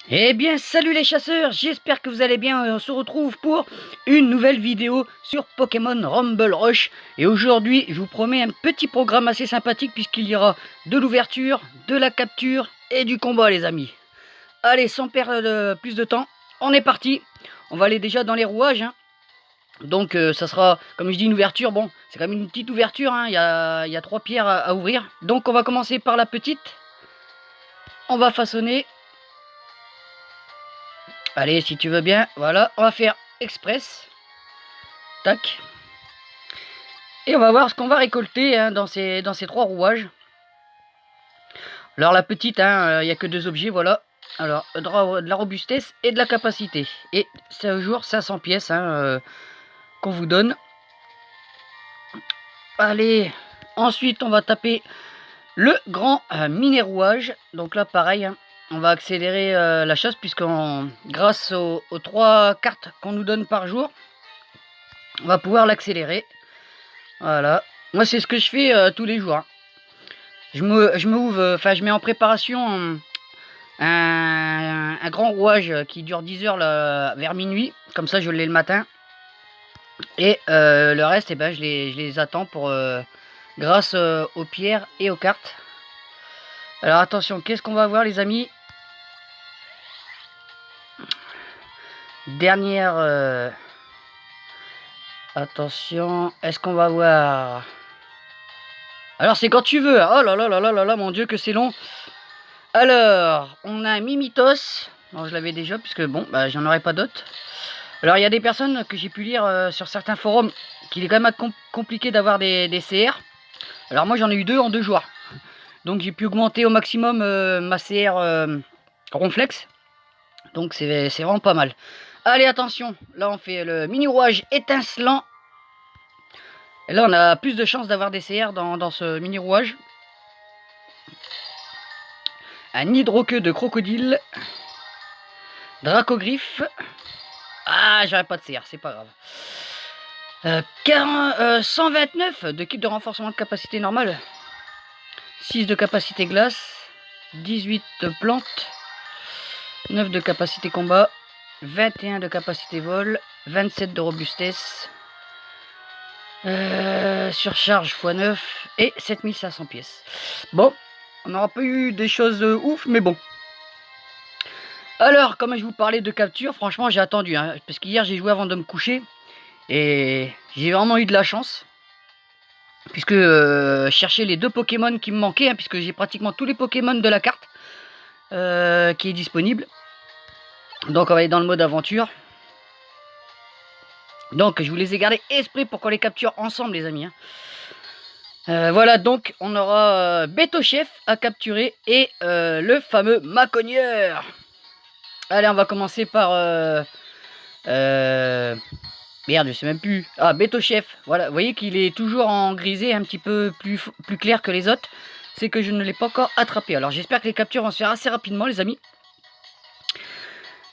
Eh bien, salut les chasseurs, j'espère que vous allez bien. On se retrouve pour une nouvelle vidéo sur Pokémon Rumble Rush. Et aujourd'hui, je vous promets un petit programme assez sympathique puisqu'il y aura de l'ouverture, de la capture et du combat, les amis. Allez, sans perdre plus de temps, on est parti. On va aller déjà dans les rouages, hein. Donc ça sera, comme je dis, une ouverture. Bon, c'est quand même une petite ouverture, hein. Il y a 3 pierres à ouvrir. Donc on va commencer par la petite. On va façonner. Allez, si tu veux bien, voilà, on va faire express. Tac. Et on va voir ce qu'on va récolter, hein, dans ces 3 rouages. Alors la petite, hein, il n'y a que 2 objets, voilà. Alors, de la robustesse et de la capacité. Et c'est un jour 500 pièces, hein, qu'on vous donne. Allez, ensuite on va taper le grand mini rouage. Donc là pareil, hein, on va accélérer la chasse puisqu'on, grâce aux 3 cartes qu'on nous donne par jour, on va pouvoir l'accélérer. Voilà, moi c'est ce que je fais tous les jours, hein. Je mets en préparation un grand rouage qui dure 10 heures là, vers minuit. Comme ça je l'ai le matin. Et le reste, eh ben, je les attends pour grâce aux pierres et aux cartes. Alors attention, qu'est-ce qu'on va voir les amis? Dernière... Attention, est-ce qu'on va voir? Alors c'est quand tu veux. Oh là là là là là là, mon dieu que c'est long. Alors, on a un Mimitos. Non, je l'avais déjà, puisque bon, bah, j'en aurais pas d'autres. Alors, il y a des personnes que j'ai pu lire sur certains forums qu'il est quand même compliqué d'avoir des CR. Alors, moi, j'en ai eu 2 en 2 jours. Donc, j'ai pu augmenter au maximum ma CR Ronflex. Donc, c'est vraiment pas mal. Allez, attention. Là, on fait le mini rouage étincelant. Et là, on a plus de chances d'avoir des CR dans ce mini rouage. Un hydroqueux de crocodile. Dracogriffe. Ah, j'aurais pas de CR, c'est pas grave. 129 de kit de renforcement de capacité normale. 6 de capacité glace. 18 de plantes. 9 de capacité combat. 21 de capacité vol. 27 de robustesse. Surcharge x9. Et 7500 pièces. Bon, on n'aura pas eu des choses ouf, mais bon. Alors, comme je vous parlais de capture, franchement j'ai attendu, hein, parce qu'hier j'ai joué avant de me coucher. Et j'ai vraiment eu de la chance. Puisque je cherchais les 2 Pokémon qui me manquaient, hein, puisque j'ai pratiquement tous les Pokémon de la carte qui est disponible. Donc on va aller dans le mode aventure. Donc je vous les ai gardés exprès pour qu'on les capture ensemble les amis, hein. Voilà, donc on aura Bétochef à capturer et le fameux Macogneur. Allez, on va commencer par... merde, je sais même plus. Ah, Bétochef. Voilà, vous voyez qu'il est toujours en grisé, un petit peu plus clair que les autres. C'est que je ne l'ai pas encore attrapé. Alors j'espère que les captures vont se faire assez rapidement les amis.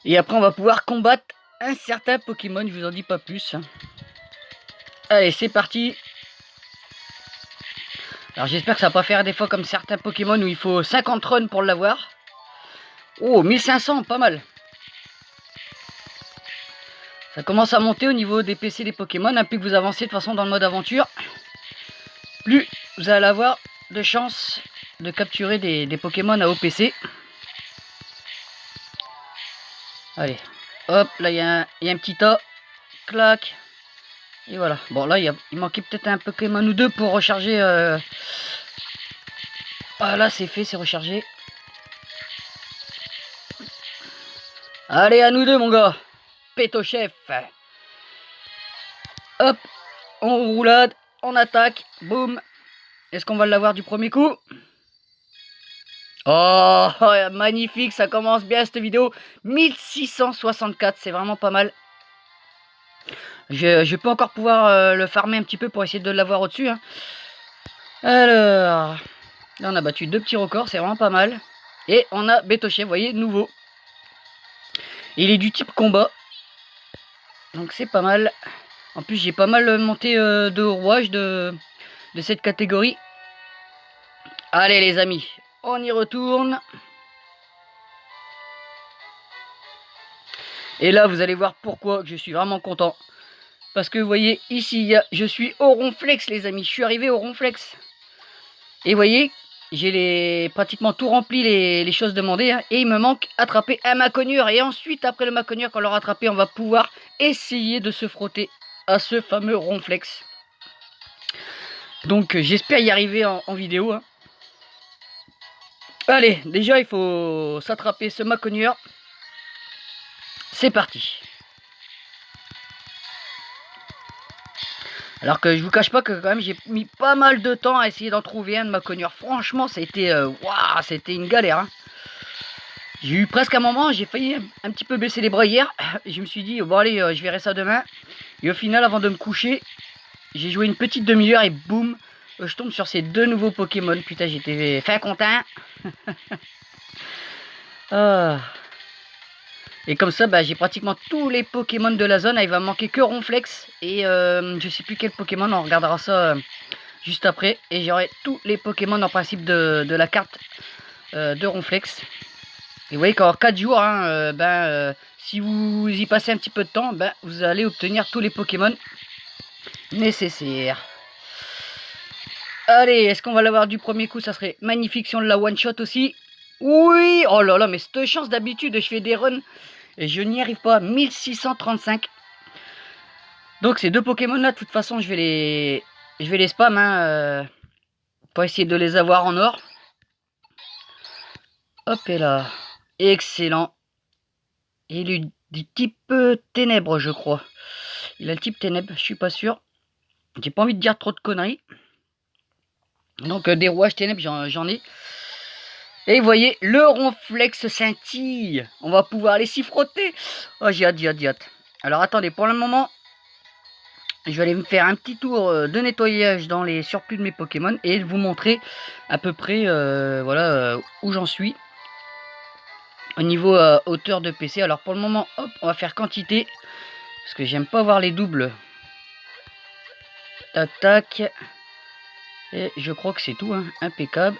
Et après on va pouvoir combattre un certain Pokémon, je vous en dis pas plus. Allez, c'est parti. Alors j'espère que ça va pas faire des fois comme certains Pokémon où il faut 50 runs pour l'avoir. Oh, 1500, pas mal. Ça commence à monter au niveau des PC des Pokémon. Plus que vous avancez de toute façon dans le mode aventure, plus vous allez avoir de chances de capturer des Pokémon à haut PC. Allez, hop, là il y a un petit tas. Clac. Et voilà. Bon, là il manquait peut-être un Pokémon ou 2 pour recharger. Ah là c'est fait, c'est rechargé. Allez, à nous 2 mon gars. Pétochef. Hop, on roulade, on attaque, boum. Est-ce qu'on va l'avoir du premier coup? Oh, magnifique, ça commence bien cette vidéo. 1664, c'est vraiment pas mal. Je peux encore pouvoir le farmer un petit peu pour essayer de l'avoir au-dessus, hein. Alors, là on a battu 2 petits records, c'est vraiment pas mal. Et on a Bétochef, vous voyez, nouveau. Il est du type combat. Donc c'est pas mal. En plus j'ai pas mal monté de rouages de cette catégorie. Allez les amis, on y retourne. Et là, vous allez voir pourquoi je suis vraiment content. Parce que vous voyez, ici, je suis au Ronflex, les amis. Je suis arrivé au Ronflex. Et vous voyez, j'ai pratiquement tout rempli les choses demandées. Hein, et il me manque attraper un Macognure. Et ensuite, après le Macognure, quand on l'aura attrapé, on va pouvoir essayer de se frotter à ce fameux Ronflex. Donc, j'espère y arriver en vidéo. Hein. Allez, déjà, il faut s'attraper ce Macognure. C'est parti. Alors que je vous cache pas que quand même j'ai mis pas mal de temps à essayer d'en trouver un de Macognure. Franchement, c'était c'était une galère. Hein. J'ai eu presque un moment, j'ai failli un petit peu baisser les bras hier. Je me suis dit, bon allez, je verrai ça demain. Et au final, avant de me coucher, j'ai joué une petite demi-heure et boum, je tombe sur ces 2 nouveaux Pokémon. Putain, j'étais fin content. Ah. Et comme ça, bah, j'ai pratiquement tous les Pokémon de la zone. Il va me manquer que Ronflex. Et je sais plus quel Pokémon, on regardera ça juste après. Et j'aurai tous les Pokémon en principe de la carte de Ronflex. Et vous voyez qu'en 4 jours, hein, si vous y passez un petit peu de temps, ben, vous allez obtenir tous les Pokémon nécessaires. Allez, est-ce qu'on va l'avoir du premier coup? Ça serait magnifique si on l'a one-shot aussi. Oui, oh là là, mais cette chance d'habitude, je fais des runs et je n'y arrive pas. 1635. Donc ces 2 Pokémon là, de toute façon, je vais les spam hein, pour essayer de les avoir en or. Hop et là, excellent. Et il est du type ténèbres, je crois. Il a le type ténèbres, je suis pas sûr. J'ai pas envie de dire trop de conneries. Donc des rouages ténèbres, j'en ai. Et vous voyez, le Ronflex scintille. On va pouvoir aller s'y frotter. Oh, j'ai hâte. Alors attendez, pour le moment, je vais aller me faire un petit tour de nettoyage dans les surplus de mes Pokémon et vous montrer à peu près voilà, où j'en suis au niveau hauteur de PC. Alors pour le moment, hop, on va faire quantité parce que j'aime pas voir les doubles. Tac, tac. Et je crois que c'est tout, hein, impeccable.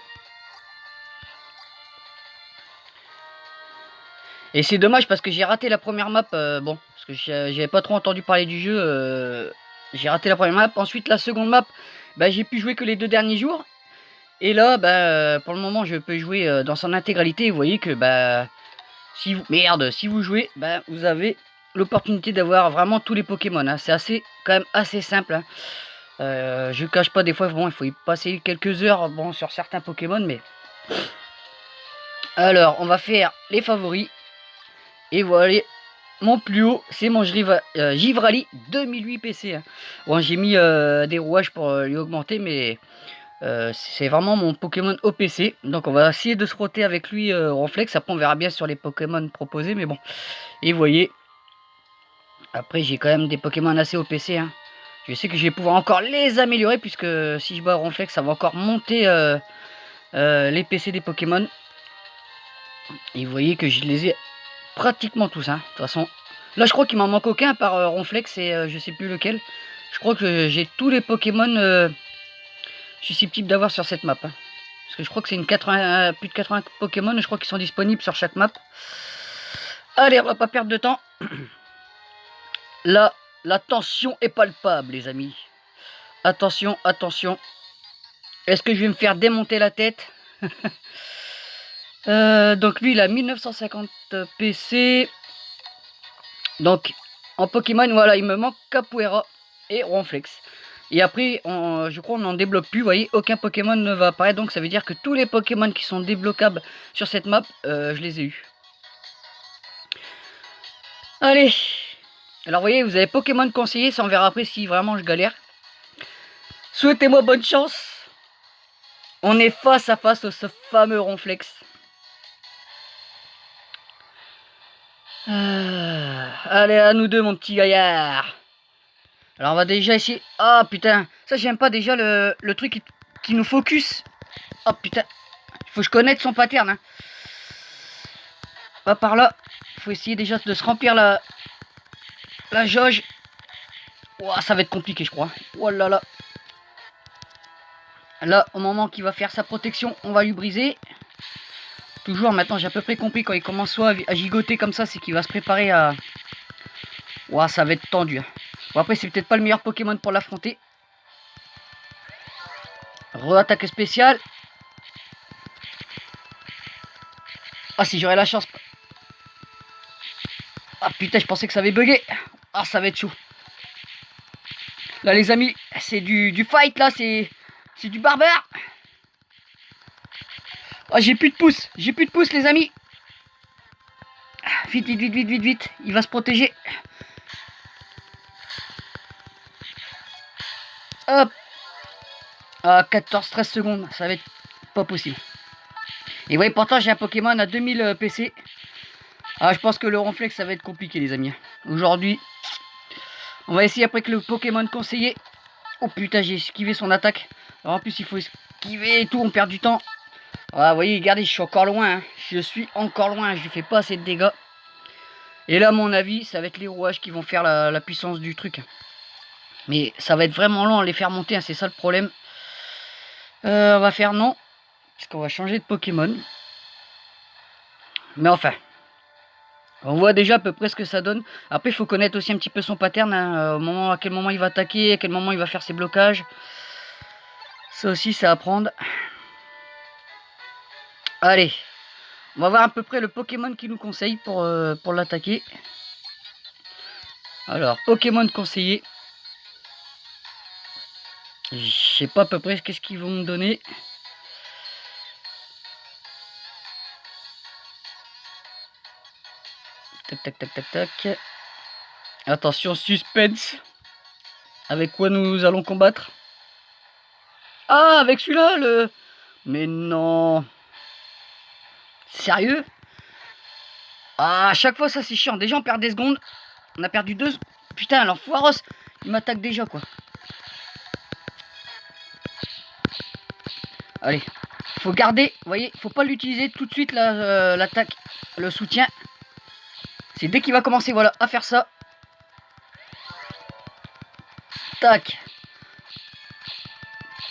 Et c'est dommage parce que j'ai raté la première map, bon, parce que j'avais pas trop entendu parler du jeu, j'ai raté la première map. Ensuite la seconde map, bah, j'ai pu jouer que les 2 derniers jours. Et là, bah, pour le moment je peux jouer dans son intégralité. Vous voyez que bah, si vous jouez, bah, vous avez l'opportunité d'avoir vraiment tous les Pokémon. Hein. C'est quand même assez simple. Hein. Je cache pas, des fois, bon, il faut y passer quelques heures bon, sur certains Pokémon, mais... Alors, on va faire les favoris. Et voilà, mon plus haut, c'est mon Givrali 2008 PC. Hein. Bon, j'ai mis des rouages pour lui augmenter, mais c'est vraiment mon Pokémon au PC. Donc, on va essayer de se frotter avec lui Ronflex. Après, on verra bien sur les Pokémon proposés, mais bon. Et vous voyez, après, j'ai quand même des Pokémon assez au PC. Hein. Je sais que je vais pouvoir encore les améliorer, puisque si je bats Ronflex, ça va encore monter les PC des Pokémon. Et vous voyez que je les ai pratiquement tous, hein. De toute façon, là je crois qu'il m'en manque aucun par Ronflex et je sais plus lequel. Je crois que j'ai tous les Pokémon susceptibles d'avoir sur cette map. Hein. Parce que je crois que c'est plus de 80 Pokémon, je crois qu'ils sont disponibles sur chaque map. Allez, on va pas perdre de temps. Là, la tension est palpable, les amis. Attention, attention. Est-ce que je vais me faire démonter la tête? Donc lui, il a 1950 PC. Donc, en Pokémon, voilà, il me manque Capoeira et Ronflex. Et après, je crois on n'en débloque plus, vous voyez, aucun Pokémon ne va apparaître. Donc ça veut dire que tous les Pokémon qui sont débloquables sur cette map, je les ai eus. Allez. Alors vous voyez, vous avez Pokémon conseillé, ça on verra après si vraiment je galère. Souhaitez-moi bonne chance. On est face à face au ce fameux Ronflex. Allez, à nous deux, mon petit gaillard. Alors, on va déjà essayer... Ah, putain. Ça, j'aime pas déjà le truc qui nous focus. Oh, putain. Il faut que je connaisse son pattern. Hein. Pas par là. Il faut essayer déjà de se remplir la jauge. Ouah, ça va être compliqué, je crois. Oh là là. Là, au moment qu'il va faire sa protection, on va lui briser. Toujours, maintenant, j'ai à peu près compris quand il commence soit à gigoter comme ça, c'est qu'il va se préparer à Ouah, ça va être tendu. Hein. Bon, après, c'est peut-être pas le meilleur Pokémon pour l'affronter. Re-attaque spéciale. Ah, si j'aurais la chance. Ah putain, je pensais que ça avait bugué. Ah, ça va être chaud. Là, les amis, c'est du fight, là. C'est du barbare. Ah, j'ai plus de pouce. J'ai plus de pouce, les amis. Vite, vite, vite, vite, vite, vite. Il va se protéger. Hop. Ah, 14-13 secondes. Ça va être pas possible. Et ouais, pourtant, j'ai un Pokémon à 2000 PC. Ah, je pense que le Ronflex, ça va être compliqué, les amis. Aujourd'hui, on va essayer après que le Pokémon conseillé. Oh putain, j'ai esquivé son attaque. Alors, en plus, il faut esquiver et tout, on perd du temps. Ah, vous voyez, regardez, je suis encore loin. Hein. Je suis encore loin, je lui fais pas assez de dégâts. Et là, à mon avis, ça va être les rouages qui vont faire la puissance du truc. Mais ça va être vraiment long à les faire monter, hein, c'est ça le problème. On va faire non, puisqu'on va changer de Pokémon. Mais enfin, on voit déjà à peu près ce que ça donne. Après, il faut connaître aussi un petit peu son pattern, hein, à quel moment il va attaquer, à quel moment il va faire ses blocages. Ça aussi, c'est à apprendre. Allez, on va voir à peu près le Pokémon qui nous conseille pour l'attaquer. Alors, Pokémon conseillé. Je sais pas à peu près qu'est-ce qu'ils vont me donner. Tac, tac, tac, tac, tac. Attention, suspense. Avec quoi nous allons combattre? Ah, avec celui-là, le... Mais non. Sérieux? Ah, à chaque fois, ça c'est chiant. Déjà, on perd des secondes. On a perdu 2. Putain, l'enfoiros, il m'attaque déjà, quoi. Allez, faut garder, vous voyez, faut pas l'utiliser tout de suite l'attaque, le soutien. C'est dès qu'il va commencer, voilà, à faire ça. Tac.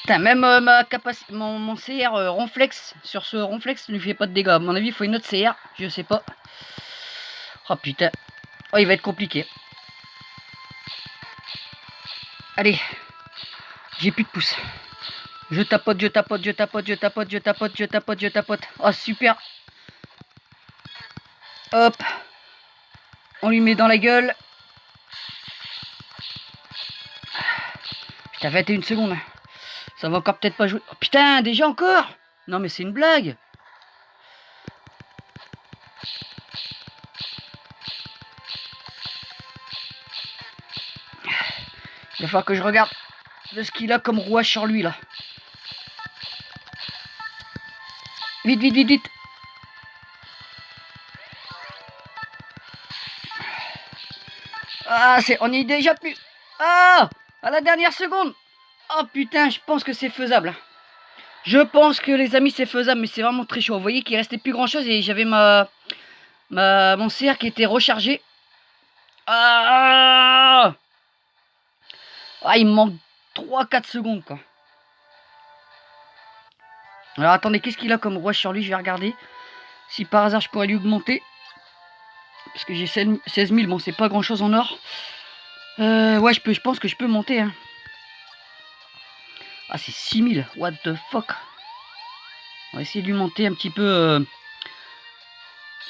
Putain, même ma capacité, mon CR Ronflex, sur ce Ronflex, ne lui fait pas de dégâts. À mon avis, il faut une autre CR, je sais pas. Oh putain. Oh, il va être compliqué. Allez. J'ai plus de pouce. Je tapote, je tapote, je tapote, je tapote, je tapote, je tapote, je tapote. Oh, super. Hop. On lui met dans la gueule. Putain, 21 secondes. Ça va encore peut-être pas jouer. Oh, putain, déjà encore? Non, mais c'est une blague. Il va falloir que je regarde de ce qu'il a comme rouage sur lui, là. Vite, vite, vite, vite. Ah, on y est déjà plus. Ah, à la dernière seconde. Oh putain, je pense que c'est faisable. Je pense que les amis, c'est faisable, mais c'est vraiment très chaud. Vous voyez qu'il restait plus grand chose et j'avais mon CR qui était rechargé. Ah, il me manque 3-4 secondes, quoi. Alors attendez, qu'est-ce qu'il a comme rouage sur lui? Je vais regarder. Si par hasard je pourrais lui augmenter. Parce que j'ai 16 000, bon c'est pas grand chose en or. Ouais, je pense que je peux monter. Hein. Ah, c'est 6 000, what the fuck. On va essayer de lui monter un petit peu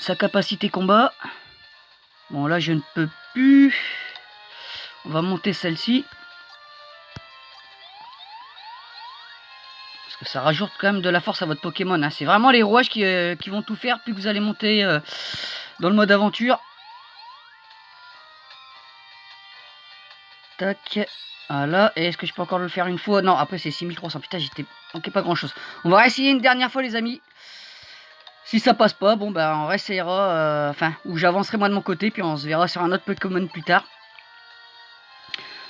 sa capacité combat. Bon, là je ne peux plus. On va monter celle-ci. Parce que ça rajoute quand même de la force à votre Pokémon. Hein. C'est vraiment les rouages qui vont tout faire. Plus que vous allez monter dans le mode aventure. Tac. Voilà. Et est-ce que je peux encore le faire une fois? Non, après c'est 6300. Putain, j'étais manqué pas grand chose. On va essayer une dernière fois, les amis. Si ça passe pas, bon ben on réessayera. Enfin, ou j'avancerai moi de mon côté. Puis on se verra sur un autre Pokémon plus tard.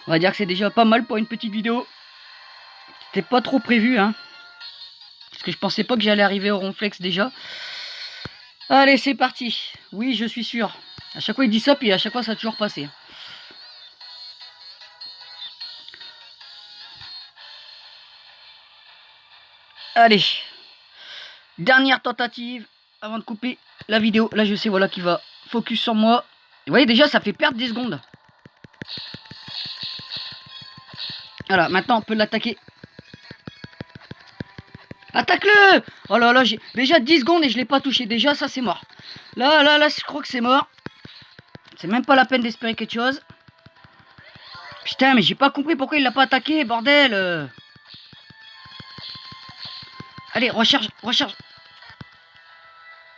On va dire que c'est déjà pas mal pour une petite vidéo. C'était pas trop prévu, hein. Parce que je pensais pas que j'allais arriver au Ronflex déjà. Allez, c'est parti. Oui, je suis sûr. À chaque fois il dit ça, puis à chaque fois ça a toujours passé. Allez. Dernière tentative avant de couper la vidéo. Là, je sais, voilà, qu'il va focus sur moi. Vous voyez, déjà, ça fait perdre 10 secondes. Voilà, maintenant on peut l'attaquer. Attaque-le! Oh là là, j'ai déjà 10 secondes et je l'ai pas touché. Déjà, ça c'est mort. Là, je crois que c'est mort. C'est même pas la peine d'espérer quelque chose. Putain, mais j'ai pas compris pourquoi il l'a pas attaqué, bordel. Allez, recharge.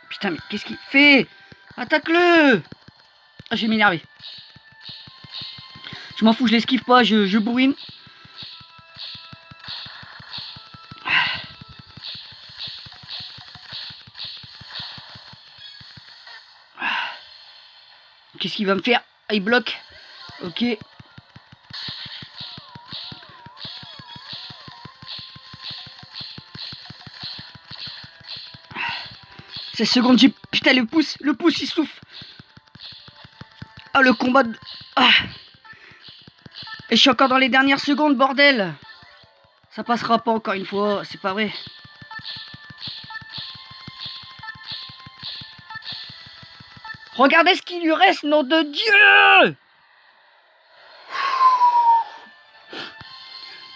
Putain, mais qu'est-ce qu'il fait? Attaque-le! Ah, je vais m'énerver. Je m'en fous, je l'esquive pas, je bourrine. Qu'est-ce qu'il va me faire? Ah, il bloque. Ok. 16 secondes, j'ai... Putain, le pouce il souffle. Ah, le combat de... Ah. Et je suis encore dans les dernières secondes, bordel. Ça passera pas encore une fois, c'est pas vrai. Regardez ce qu'il lui reste, nom de Dieu!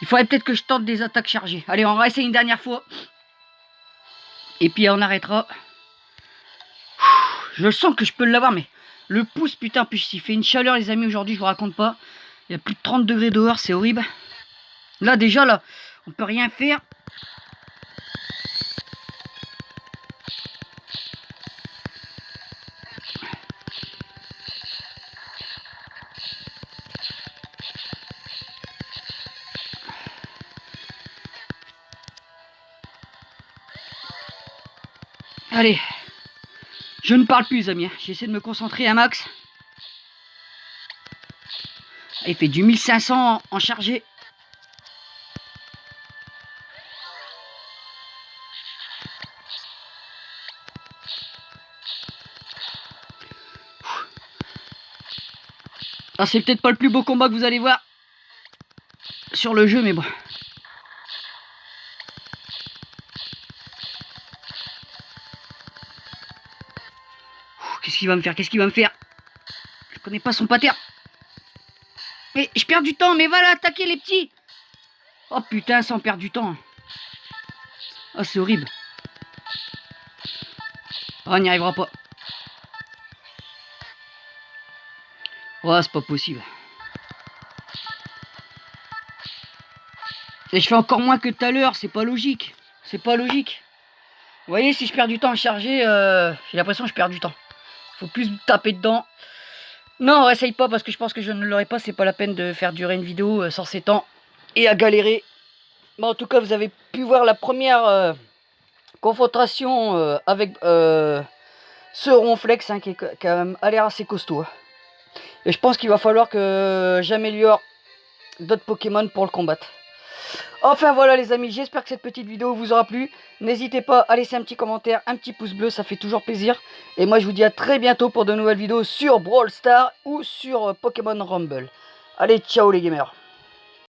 Il faudrait peut-être que je tente des attaques chargées. Allez, on va essayer une dernière fois. Et puis on arrêtera. Je sens que je peux l'avoir, mais le pouce, putain, puis il fait une chaleur, les amis, aujourd'hui, je vous raconte pas. Il y a plus de 30 degrés dehors, c'est horrible. Là, déjà, là, on peut rien faire. Allez, je ne parle plus, les amis. J'essaie de me concentrer un max. Il fait du 1500 en chargé. Ah, c'est peut-être pas le plus beau combat que vous allez voir sur le jeu, mais bon. Qu'est-ce qu'il va me faire? Je connais pas son pattern. Mais je perds du temps, mais va l'attaquer, les petits. Oh putain, ça en perd du temps. Oh, c'est horrible. Oh, on n'y arrivera pas. Oh, c'est pas possible. Et je fais encore moins que tout à l'heure, c'est pas logique. Vous voyez, si je perds du temps à charger, j'ai l'impression que je perds du temps. Faut plus taper dedans. Non, essaye pas parce que je pense que je ne l'aurai pas. C'est pas la peine de faire durer une vidéo sans ces temps et à galérer. Mais en tout cas, vous avez pu voir la première confrontation avec ce Ronflex hein, qui a quand même l'air assez costaud. Et je pense qu'il va falloir que j'améliore d'autres Pokémon pour le combattre. Enfin voilà les amis, j'espère que cette petite vidéo vous aura plu. N'hésitez pas à laisser un petit commentaire, un petit pouce bleu, ça fait toujours plaisir. Et moi je vous dis à très bientôt pour de nouvelles vidéos sur Brawl Stars ou sur Pokémon Rumble. Allez, ciao les gamers.